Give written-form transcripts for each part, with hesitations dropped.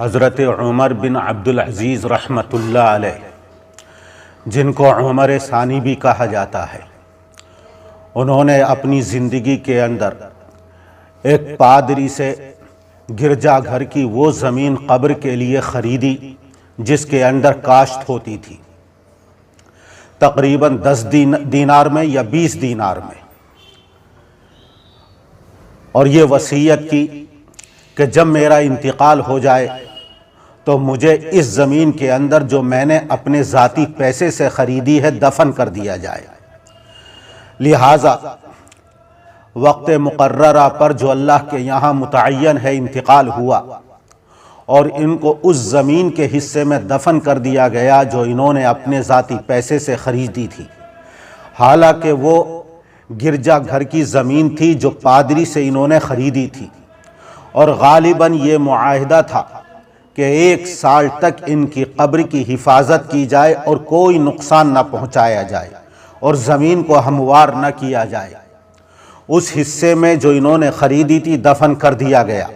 حضرت عمر بن عبدالعزیز رحمۃ اللہ علیہ، جن کو عمر ثانی بھی کہا جاتا ہے، انہوں نے اپنی زندگی کے اندر ایک پادری سے گرجا گھر کی وہ زمین قبر کے لیے خریدی جس کے اندر کاشت ہوتی تھی، تقریباً 10 دینار میں یا 20 دینار میں، اور یہ وصیت کی کہ جب میرا انتقال ہو جائے تو مجھے اس زمین کے اندر جو میں نے اپنے ذاتی پیسے سے خریدی ہے دفن کر دیا جائے۔ لہٰذا وقت مقررہ پر جو اللہ کے یہاں متعین ہے انتقال ہوا اور ان کو اس زمین کے حصے میں دفن کر دیا گیا جو انہوں نے اپنے ذاتی پیسے سے خریدی تھی، حالانکہ وہ گرجا گھر کی زمین تھی جو پادری سے انہوں نے خریدی تھی، اور غالباً یہ معاہدہ تھا کہ 1 سال تک ان کی قبر کی حفاظت کی جائے اور کوئی نقصان نہ پہنچایا جائے اور زمین کو ہموار نہ کیا جائے۔ اس حصے میں جو انہوں نے خریدی تھی دفن کر دیا گیا۔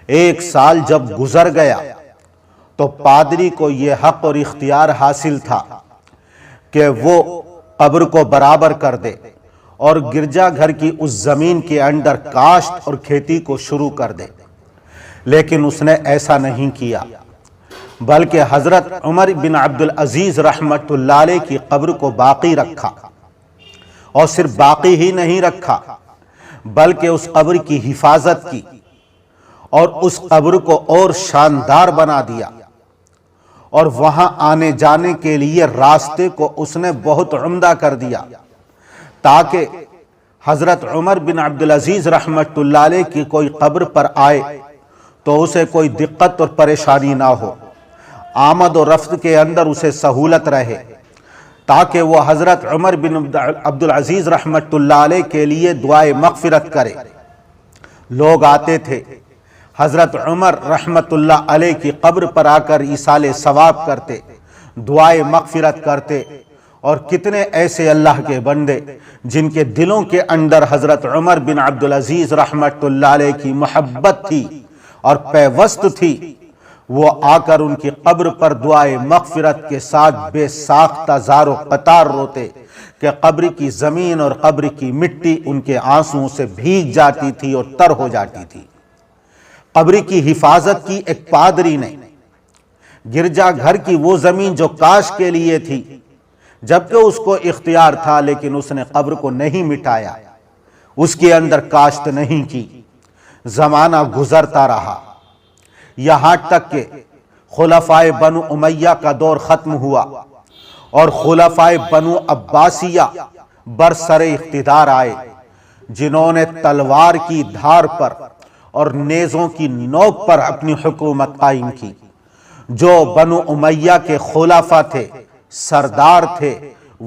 1 سال جب گزر گیا تو پادری کو یہ حق اور اختیار حاصل تھا کہ وہ قبر کو برابر کر دے اور گرجا گھر کی اس زمین کے اندر کاشت اور کھیتی کو شروع کر دے، لیکن اس نے ایسا نہیں کیا، بلکہ حضرت عمر بن عبدالعزیز رحمۃ اللہ علیہ کی قبر کو باقی رکھا، اور صرف باقی ہی نہیں رکھا بلکہ اس قبر کی حفاظت کی اور اس قبر کو اور شاندار بنا دیا، اور وہاں آنے جانے کے لیے راستے کو اس نے بہت عمدہ کر دیا تاکہ حضرت عمر بن عبدالعزیز رحمۃ اللہ علیہ کی کوئی قبر پر آئے تو اسے کوئی دقت اور پریشانی نہ ہو، آمد و رفت کے اندر اسے سہولت رہے، تاکہ وہ حضرت عمر بن عبدالعزیز رحمۃ اللہ علیہ کے لیے دعائے مغفرت کرے۔ لوگ آتے تھے، حضرت عمر رحمۃ اللہ علیہ کی قبر پر آ کر ایصال ثواب کرتے، دعائے مغفرت کرتے، اور کتنے ایسے اللہ کے بندے جن کے دلوں کے اندر حضرت عمر بن عبدالعزیز رحمۃ اللہ علیہ کی محبت تھی اور پیوست تھی، وہ آ کر ان کی قبر پر دعائے مغفرت کے ساتھ بے ساختہ زار و قطار روتے کہ قبر کی زمین اور قبر کی مٹی ان کے آنسوؤں سے بھیگ جاتی تھی اور تر ہو جاتی تھی۔ قبر کی حفاظت کی ایک پادری نے گرجا گھر کی وہ زمین جو کاش کے لیے تھی، جبکہ اس کو اختیار تھا، لیکن اس نے قبر کو نہیں مٹایا، اس کے اندر کاشت نہیں کی۔ زمانہ گزرتا رہا، یہاں تک کہ خلفائے بنو امیہ کا دور ختم ہوا اور خلفائے بنو عباسیہ برسر اقتدار آئے، جنہوں نے تلوار کی دھار پر اور نیزوں کی نوک پر اپنی حکومت قائم کی۔ جو بنو امیہ کے خلفاء تھے، سردار تھے،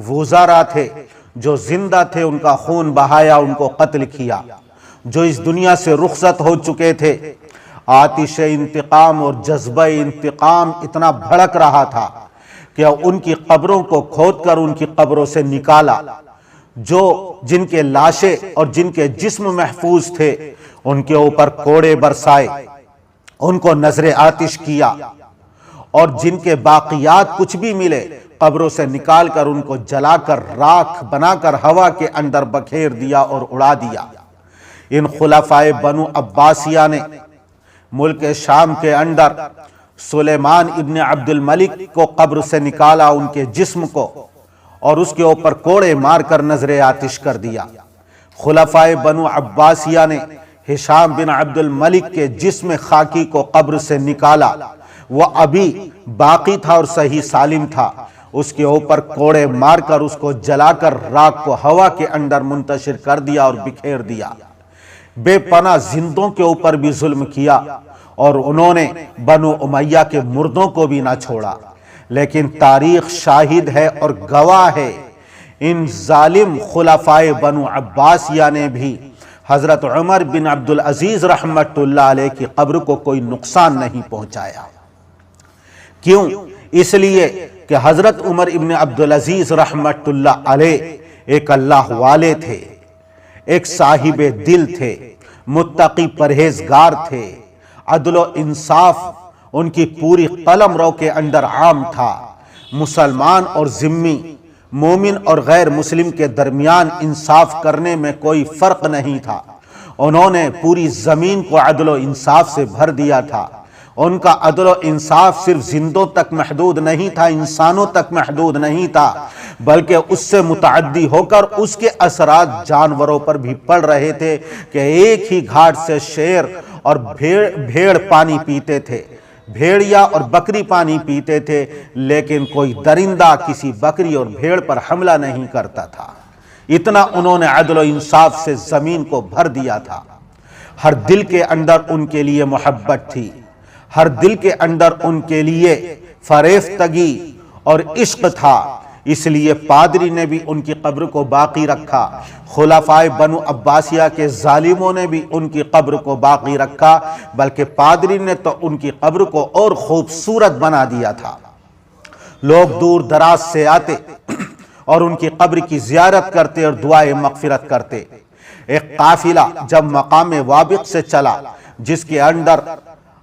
وزراء تھے، جو زندہ تھے ان کا خون بہایا، ان کو قتل کیا۔ جو اس دنیا سے رخصت ہو چکے تھے، آتش انتقام اور جذبہ انتقام اتنا بھڑک رہا تھا کہ ان کی قبروں کو کھود کر ان کی قبروں سے نکالا۔ جن کے لاشیں اور جن کے جسم محفوظ تھے ان کے اوپر کوڑے برسائے، ان کو نذر آتش کیا، اور جن کے باقیات کچھ بھی ملے قبروں سے نکال کر ان کو جلا کر راکھ بنا کر ہوا کے اندر بکھیر دیا اور اڑا دیا۔ ان خلفائے بنو عباسیہ نے ملک شام کے اندر سلیمان ابن عبد الملک کو قبر سے نکالا، ان کے جسم کو، اور اس کے اوپر کوڑے مار کر نذر آتش کر دیا۔ خلفائے بنو عباسیہ نے ہشام بن عبد الملک کے جسم خاکی کو قبر سے نکالا، وہ ابھی باقی تھا اور صحیح سالم تھا، اس کے اوپر کوڑے مار کر اس کو جلا کر راکھ کو ہوا کے اندر منتشر کر دیا اور بکھیر دیا۔ بے پناہ زندوں کے اوپر بھی ظلم کیا، اور انہوں نے بنو امیہ کے مردوں کو بھی نہ چھوڑا۔ لیکن تاریخ شاہد ہے اور گواہ ہے، ان ظالم خلفائے بنو عباسیہ نے بھی حضرت عمر بن عبدالعزیز رحمۃ اللہ علیہ کی قبر کو کوئی نقصان نہیں پہنچایا۔ کیوں؟ اس لیے کہ حضرت عمر ابن عبدالعزیز رحمۃ اللہ علیہ ایک اللہ والے تھے، ایک صاحب دل تھے، متقی پرہیزگار تھے، عدل و انصاف ان کی پوری قلم رو کے اندر عام تھا۔ مسلمان اور ذمی، مومن اور غیر مسلم کے درمیان انصاف کرنے میں کوئی فرق نہیں تھا۔ انہوں نے پوری زمین کو عدل و انصاف سے بھر دیا تھا۔ ان کا عدل و انصاف صرف زندوں تک محدود نہیں تھا، انسانوں تک محدود نہیں تھا، بلکہ اس سے متعدی ہو کر اس کے اثرات جانوروں پر بھی پڑ رہے تھے کہ ایک ہی گھاٹ سے شیر اور بھیڑ پانی پیتے تھے، بھیڑیا اور بکری پانی پیتے تھے، لیکن کوئی درندہ کسی بکری اور بھیڑ پر حملہ نہیں کرتا تھا۔ اتنا انہوں نے عدل و انصاف سے زمین کو بھر دیا تھا۔ ہر دل کے اندر ان کے لیے محبت تھی، ہر دل کے اندر ان کے لیے فریفتگی اور عشق تھا، اس لیے پادری نے بھی ان کی قبر کو باقی رکھا، خلفائے بنو عباسیہ کے ظالموں نے بھی ان کی قبر کو باقی رکھا، بلکہ پادری نے تو ان کی قبر کو اور خوبصورت بنا دیا تھا۔ لوگ دور دراز سے آتے اور ان کی قبر کی زیارت کرتے اور دعائے مغفرت کرتے۔ ایک قافلہ جب مقام وابق سے چلا، جس کے اندر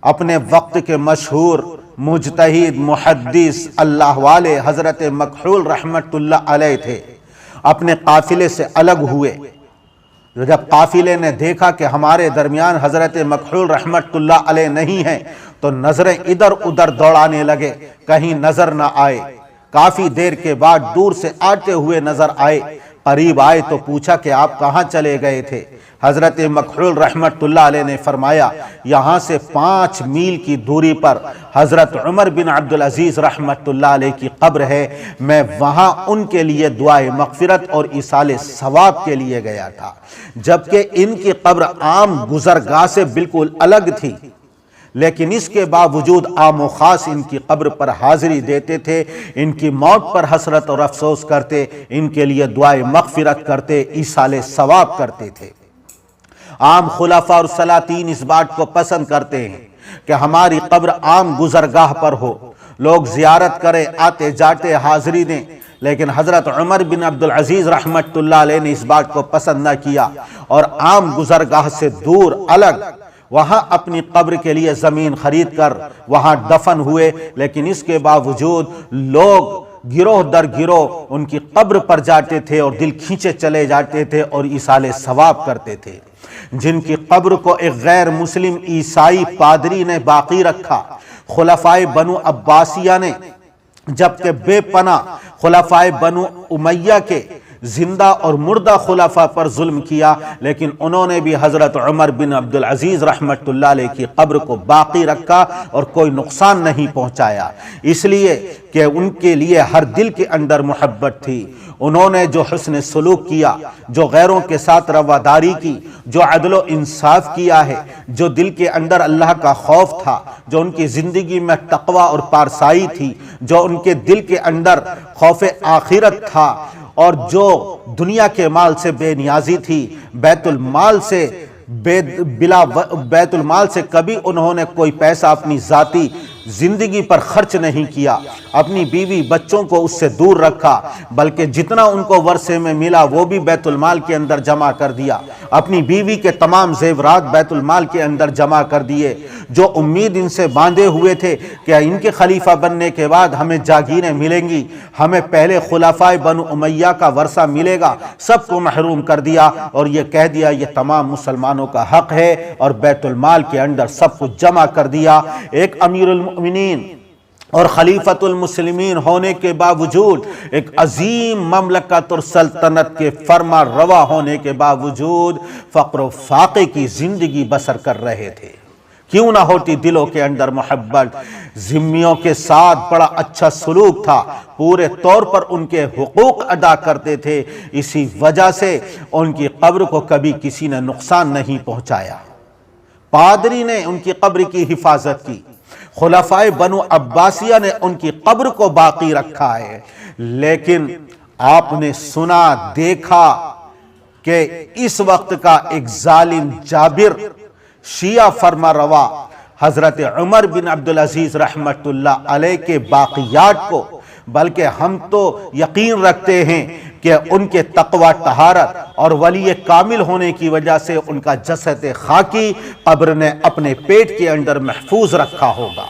اپنے وقت کے مشہور مجتہد محدث اللہ والے حضرت مکحول رحمت اللہ علیہ تھے، اپنے قافلے سے الگ ہوئے۔ جب قافلے نے دیکھا کہ ہمارے درمیان حضرت مکحول رحمت اللہ علیہ نہیں ہیں، تو نظریں ادھر ادھر دوڑانے لگے، کہیں نظر نہ آئے۔ کافی دیر کے بعد دور سے آتے ہوئے نظر آئے، قریب آئے تو پوچھا کہ آپ کہاں چلے گئے تھے؟ حضرت مکحول رحمت اللہ علیہ نے فرمایا، یہاں سے 5 میل کی دوری پر حضرت عمر بن عبدالعزیز رحمت اللہ علیہ کی قبر ہے، میں وہاں ان کے لیے دعائے مغفرت اور ایصال ثواب کے لیے گیا تھا۔ جبکہ ان کی قبر عام گزرگاہ سے بالکل الگ تھی، لیکن اس کے باوجود عام و خاص ان کی قبر پر حاضری دیتے تھے، ان کی موت پر حسرت اور افسوس کرتے، ان کے لیے دعائے مغفرت کرتے، ایصال ثواب کرتے تھے۔ عام خلفاء اور سلاطین اس بات کو پسند کرتے ہیں کہ ہماری قبر عام گزرگاہ پر ہو، لوگ زیارت کریں، آتے جاتے حاضری دیں، لیکن حضرت عمر بن عبدالعزیز رحمت اللہ علیہ نے اس بات کو پسند نہ کیا اور عام گزرگاہ سے دور الگ وہاں اپنی قبر کے لیے زمین خرید کر وہاں دفن ہوئے۔ لیکن اس کے باوجود لوگ گروہ در گروہ ان کی قبر پر جاتے تھے اور دل کھینچے چلے جاتے تھے اور ایصال ثواب کرتے تھے۔ جن کی قبر کو ایک غیر مسلم عیسائی پادری نے باقی رکھا، خلفائے بنو عباسیہ نے، جبکہ بے پناہ خلفائے بنو امیہ کے زندہ اور مردہ خلفاء پر ظلم کیا، لیکن انہوں نے بھی حضرت عمر بن عبدالعزیز رحمت اللہ علیہ کی قبر کو باقی رکھا اور کوئی نقصان نہیں پہنچایا، اس لیے کہ ان کے لیے ہر دل کے اندر محبت تھی۔ انہوں نے جو حسن سلوک کیا، جو غیروں کے ساتھ رواداری کی، جو عدل و انصاف کیا ہے، جو دل کے اندر اللہ کا خوف تھا، جو ان کی زندگی میں تقوی اور پارسائی تھی، جو ان کے دل کے اندر خوف آخرت تھا، اور جو دنیا کے مال سے بے نیازی تھی، بیت المال سے کبھی انہوں نے کوئی پیسہ اپنی ذاتی زندگی پر خرچ نہیں کیا، اپنی بیوی بچوں کو اس سے دور رکھا، بلکہ جتنا ان کو ورثے میں ملا وہ بھی بیت المال کے اندر جمع کر دیا، اپنی بیوی کے تمام زیورات بیت المال کے اندر جمع کر دیے۔ جو امید ان سے باندھے ہوئے تھے کہ ان کے خلیفہ بننے کے بعد ہمیں جاگیریں ملیں گی، ہمیں پہلے خلفائے بنو امیہ کا ورثہ ملے گا، سب کو محروم کر دیا اور یہ کہہ دیا یہ تمام مسلمانوں کا حق ہے، اور بیت المال کے اندر سب کچھ جمع کر دیا۔ ایک امیر المؤمنین اور خلیفۃ المسلمین ہونے کے باوجود، ایک عظیم مملکت اور سلطنت کے فرما روا ہونے کے باوجود فقر و فاقے کی زندگی بسر کر رہے تھے۔ کیوں نہ ہوتی دلوں کے اندر محبت، ذمیوں کے ساتھ بڑا اچھا سلوک تھا، پورے طور پر ان کے حقوق ادا کرتے تھے، اسی وجہ سے ان کی قبر کو کبھی کسی نے نقصان نہیں پہنچایا۔ پادری نے ان کی قبر کی حفاظت کی، خلفائے بنو عباسیہ نے ان کی قبر کو باقی رکھا ہے، لیکن آپ نے سنا دیکھا کہ اس وقت کا ایک ظالم جابر شیعہ فرما روا حضرت عمر بن عبدالعزیز رحمت اللہ علیہ کے باقیات کو، بلکہ ہم تو یقین رکھتے ہیں کہ ان کے تقوی طہارت اور ولی کامل ہونے کی وجہ سے ان کا جسد خاکی قبر نے اپنے پیٹ کے اندر محفوظ رکھا ہوگا۔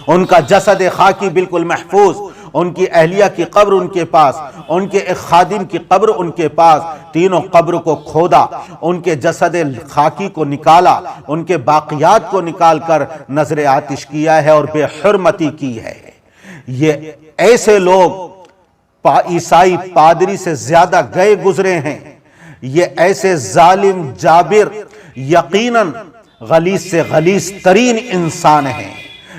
ان کا جسد خاکی بالکل محفوظ، ان کی اہلیہ کی قبر ان کے پاس، ان کے ایک خادم کی قبر ان کے پاس، تینوں قبر کو کھودا، ان کے جسد خاکی کو نکالا، ان کے باقیات کو نکال کر نذر آتش کیا ہے اور بے حرمتی کی ہے۔ یہ ایسے لوگ عیسائی پادری سے زیادہ گئے گزرے ہیں، یہ ایسے ظالم جابر یقیناً غلیظ سے غلیظ ترین انسان ہیں،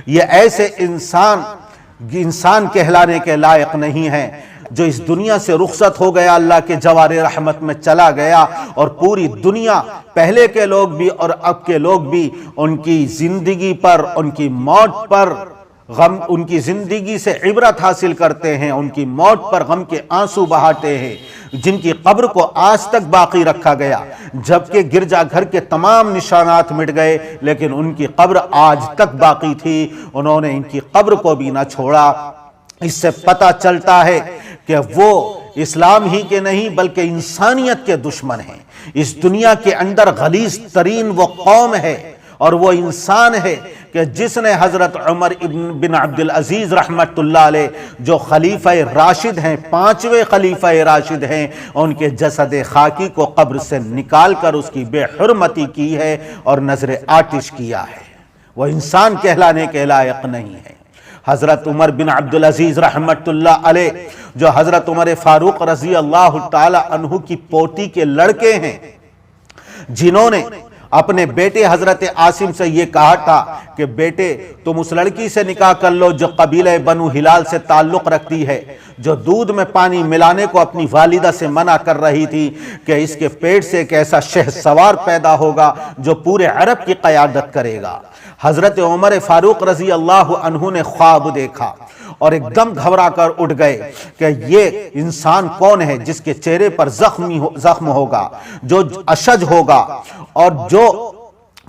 یہ ایسے انسان کہلانے کے لائق نہیں ہیں، جو اس دنیا سے رخصت ہو گیا، اللہ کے جوار رحمت میں چلا گیا، اور پوری دنیا پہلے کے لوگ بھی اور اب کے لوگ بھی ان کی زندگی پر، ان کی موت پر غم، ان کی زندگی سے عبرت حاصل کرتے ہیں، ان کی موت پر غم کے آنسو بہاتے ہیں، جن کی قبر کو آج تک باقی رکھا گیا، جبکہ گرجا گھر کے تمام نشانات مٹ گئے لیکن ان کی قبر آج تک باقی تھی، انہوں نے ان کی قبر کو بھی نہ چھوڑا۔ اس سے پتہ چلتا ہے کہ وہ اسلام ہی کے نہیں بلکہ انسانیت کے دشمن ہیں۔ اس دنیا کے اندر غلیظ ترین وہ قوم ہے اور وہ انسان ہے کہ جس نے حضرت عمر بن عبدالعزیز رحمت اللہ علیہ، جو خلیفہ راشد ہیں، 5ویں خلیفہ راشد ہیں، ان کے جسد خاکی کو قبر سے نکال کر اس کی بے حرمتی کی ہے اور نذر آتش کیا ہے، وہ انسان کہلانے کے لائق نہیں ہے۔ حضرت عمر بن عبدالعزیز رحمت اللہ علیہ، جو حضرت عمر فاروق رضی اللہ تعالی عنہ کی پوتی کے لڑکے ہیں، جنہوں نے اپنے بیٹے حضرت عاصم سے یہ کہا تھا کہ بیٹے تم اس لڑکی سے نکاح کر لو جو قبیلہ بنو ہلال سے تعلق رکھتی ہے، جو دودھ میں پانی ملانے کو اپنی والدہ سے منع کر رہی تھی کہ اس کے پیٹ سے ایک ایسا شہسوار پیدا ہوگا جو پورے عرب کی قیادت کرے گا۔ حضرت عمر فاروق رضی اللہ عنہ نے خواب دیکھا اور ایک دم گھبرا کر اٹھ گئے کہ یہ انسان کون ہے جس کے چہرے پر زخم ہوگا، جو اشج ہوگا اور جو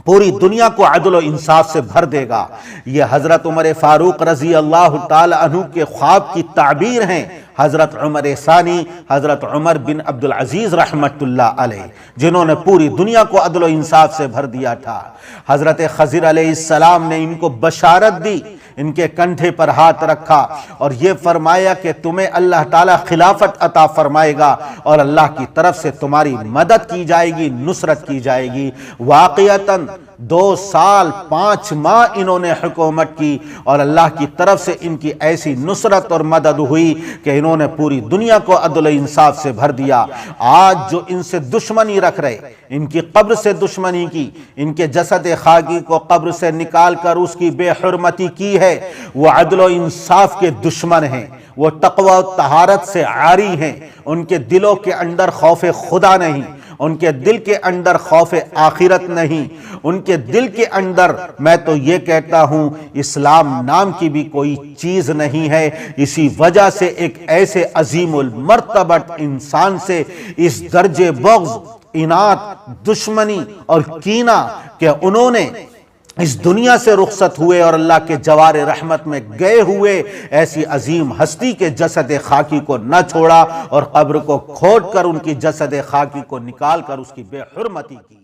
پوری دنیا کو عدل و انصاف سے بھر دے گا۔ یہ حضرت عمر فاروق رضی اللہ تعالی عنہ کے خواب کی تعبیر ہیں حضرت عمر ثانی، حضرت عمر بن عبدالعزیز رحمت اللہ علیہ، جنہوں نے پوری دنیا کو عدل و انصاف سے بھر دیا تھا۔ حضرت خضر علیہ السلام نے ان کو بشارت دی، ان کے کندھے پر ہاتھ رکھا اور یہ فرمایا کہ تمہیں اللہ تعالیٰ خلافت عطا فرمائے گا اور اللہ کی طرف سے تمہاری مدد کی جائے گی، نصرت کی جائے گی۔ واقعتاً 2 سال 5 ماہ انہوں نے حکومت کی اور اللہ کی طرف سے ان کی ایسی نصرت اور مدد ہوئی کہ انہوں نے پوری دنیا کو عدل و انصاف سے بھر دیا۔ آج جو ان سے دشمنی رکھ رہے، ان کی قبر سے دشمنی کی، ان کے جسد خاکی کو قبر سے نکال کر اس کی بے حرمتی کی ہے، وہ عدل و انصاف کے دشمن ہیں، وہ تقوی و طہارت سے عاری ہیں، ان کے دلوں کے اندر خوف خدا نہیں، ان کے دل کے اندر خوف آخرت نہیں، ان کے دل کے اندر میں تو یہ کہتا ہوں اسلام نام کی بھی کوئی چیز نہیں ہے۔ اسی وجہ سے ایک ایسے عظیم المرتبت انسان سے اس درجے بغض، اناد، دشمنی اور کینہ کہ انہوں نے اس دنیا سے رخصت ہوئے اور اللہ کے جوار رحمت میں گئے ہوئے ایسی عظیم ہستی کے جسد خاکی کو نہ چھوڑا اور قبر کو کھود کر ان کی جسد خاکی کو نکال کر اس کی بے حرمتی کی۔